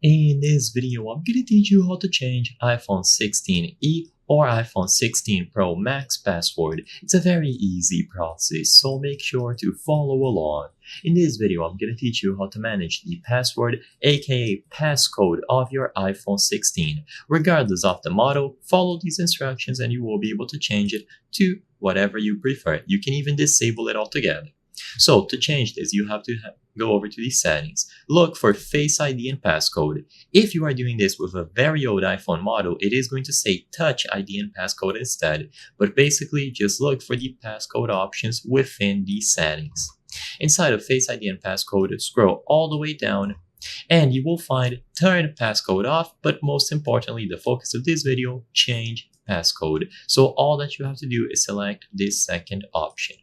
In this video, I'm going to teach you how to change iPhone 16e or iPhone 16 Pro Max password. It's a very easy process, so make sure to follow along. In this video, I'm going to teach you how to manage the password, aka passcode of your iPhone 16. Regardless of the model, follow these instructions and you will be able to change it to whatever you prefer. You can even disable it altogether. So to change this, you have to go over to the settings. Look for Face ID and passcode. If you are doing this with a very old iPhone model, it is going to say Touch ID and passcode instead. But basically, just look for the passcode options within the settings. Inside of Face ID and passcode, scroll all the way down and you will find Turn Passcode Off, but most importantly, the focus of this video, Change Passcode. So all that you have to do is select this second option.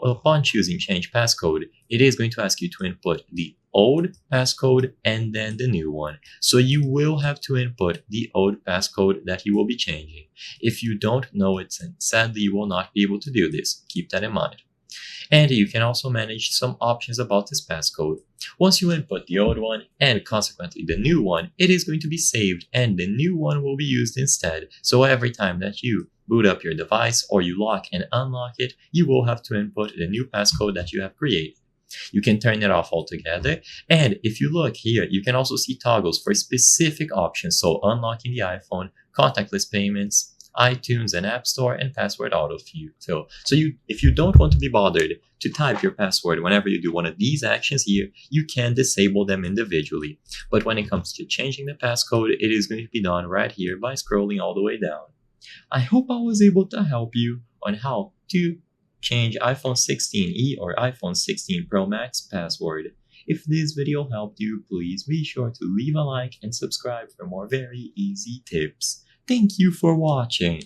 Upon choosing change passcode, it is going to ask you to input the old passcode and then the new one. So you will have to input the old passcode that you will be changing. If you don't know it, sadly you will not be able to do this. Keep that in mind. And you can also manage some options about this passcode. Once you input the old one and consequently the new one, it is going to be saved and the new one will be used instead. So every time that you boot up your device or you lock and unlock it, you will have to input the new passcode that you have created. You can turn it off altogether, and if you look here, you can also see toggles for specific options, so unlocking the iPhone, contactless payments, iTunes and App Store, and password autofill. So if you don't want to be bothered to type your password whenever you do one of these actions here, you can disable them individually. But when it comes to changing the passcode, it is going to be done right here by scrolling all the way down. I hope I was able to help you on how to change iPhone 16e or iPhone 16 Pro Max password. If this video helped you, please be sure to leave a like and subscribe for more very easy tips. Thank you for watching.